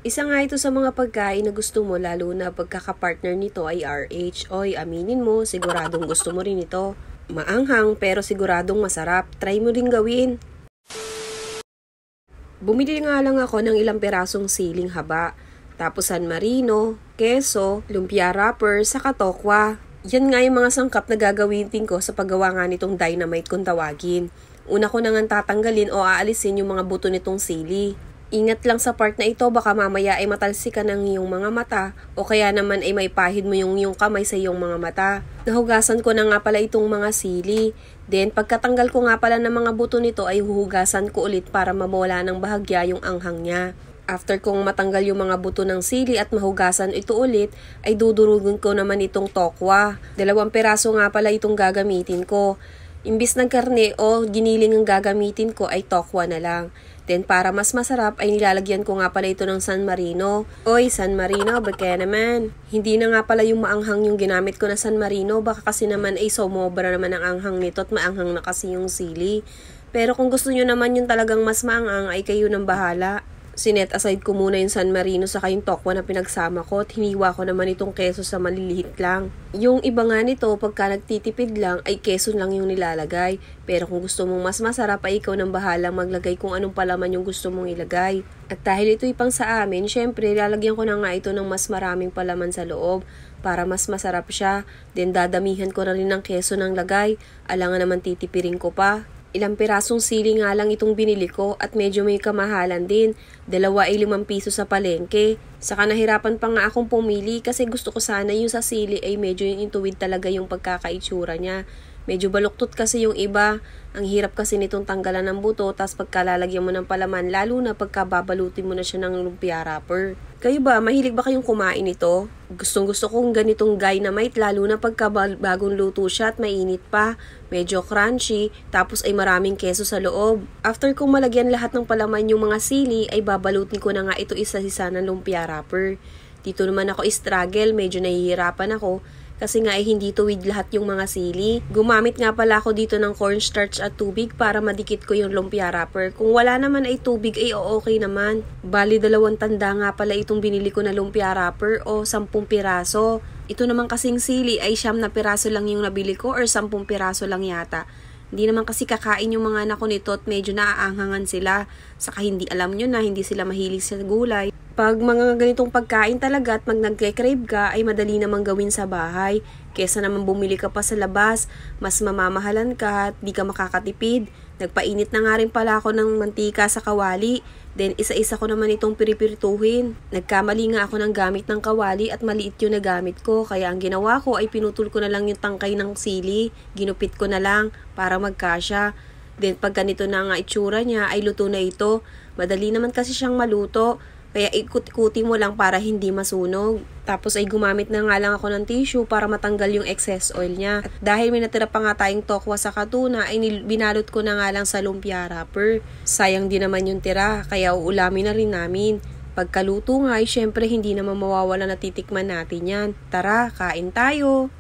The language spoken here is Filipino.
Isa nga ito sa mga pagkain na gusto mo lalo na pagkakapartner nito ay RH. Oy, aminin mo, siguradong gusto mo rin ito. Maanghang pero siguradong masarap. Try mo rin gawin. Bumili nga lang ako ng ilang perasong siling haba. Tapos San Marino, keso, lumpia wrapper, saka tokwa. Yan nga yung mga sangkap na gagawin ko sa paggawa nga nitong dynamite kung tawagin. Una ko nang tatanggalin o aalisin yung mga buto nitong sili. Ingat lang sa part na ito, baka mamaya ay matalsikan ng iyong mga mata o kaya naman ay may pahid mo yung kamay sa iyong mga mata. Nahugasan ko na nga pala itong mga sili. Then pagkatanggal ko nga pala ng mga buto nito ay huhugasan ko ulit para mawala ng bahagya yung anghang niya. After kong matanggal yung mga buto ng sili at mahugasan ito ulit, ay dudurugin ko naman itong tokwa. 2 peraso nga pala itong gagamitin ko. Imbis ng karne o giniling ang gagamitin ko ay tokwa na lang. Then para mas masarap ay nilalagyan ko nga pala ito ng San Marino. Oy, San Marino, baka naman. Hindi na nga pala yung maanghang yung ginamit ko na San Marino, baka kasi naman ay sumobra naman ang anghang nito at maanghang na kasi yung sili. Pero kung gusto nyo naman yung talagang mas maanghang ay kayo nang bahala. Sinet aside ko muna yung San Marino saka yung tokwa na pinagsama ko at hiniwa ko naman itong keso sa maliliit lang. Yung iba nga nito, pagka nagtitipid lang, ay keso lang yung nilalagay. Pero kung gusto mong mas masarap ay ikaw nang bahala maglagay kung anong palaman yung gusto mong ilagay. At dahil ito'y pang sa amin, syempre lalagyan ko na nga ito ng mas maraming palaman sa loob para mas masarap siya. Then dadamihan ko na rin ng keso ng lagay. Alangan naman titipirin ko pa. Ilang pirasong sili nga lang itong binili ko at medyo may kamahalan din. 2 ay 5 piso sa palengke. Saka nahirapan pa nga akong pumili kasi gusto ko sana yung sa sili ay medyo yung intuwid talaga yung pagkakaitsura niya. Medyo baluktot kasi yung iba. Ang hirap kasi nitong tanggalan ng buto, tapos pagkalalagyan mo ng palaman, lalo na pagkababalutin mo na siya ng lumpia wrapper. Kayo ba, mahilig ba kayong kumain ito? Gustong gusto kong ganitong dynamite, lalo na pagka bagong luto siya at mainit pa. Medyo crunchy, tapos ay maraming keso sa loob. After kong malagyan lahat ng palaman yung mga sili, ay babalutin ko na nga ito isa-isa ng lumpia wrapper. Dito naman ako struggle, medyo nahihirapan ako. Kasi nga ay hindi tuwid lahat yung mga sili. Gumamit nga pala ako dito ng cornstarch at tubig para madikit ko yung lumpia wrapper. Kung wala naman ay tubig ay okay naman. Bali 2 tanda nga pala itong binili ko na lumpia wrapper o 10 piraso. Ito naman kasing sili ay 9 na piraso lang yung nabili ko or 10 piraso lang yata. Hindi naman kasi kakain yung mga anak ko nito at medyo naaanghangan sila. Saka hindi alam nyo na hindi sila mahilig sa gulay. Pag mga ganitong pagkain talaga at nagke-crave ka ay madali namang gawin sa bahay. Kesa naman bumili ka pa sa labas, mas mamamahalan ka at di ka makakatipid. Nagpainit na nga rin pala ako ng mantika sa kawali. Then isa-isa ko naman itong piripirituhin. Nagkamali nga ako ng gamit ng kawali at maliit yung nagamit ko. Kaya ang ginawa ko ay pinutol ko na lang yung tangkay ng sili. Ginupit ko na lang para magkasya. Then pag ganito na nga itsura niya ay luto na ito. Madali naman kasi siyang maluto. Kaya ikut-ikuti mo lang para hindi masunog. Tapos ay gumamit na nga lang ako ng tissue para matanggal yung excess oil niya. At dahil may natira pa nga tayong tokwa sa katuna, ay binalot ko na nga lang sa lumpia wrapper. Sayang din naman yung tira, kaya uulamin na rin namin. Pagkaluto nga ay syempre hindi naman mawawala na titikman natin yan. Tara, kain tayo!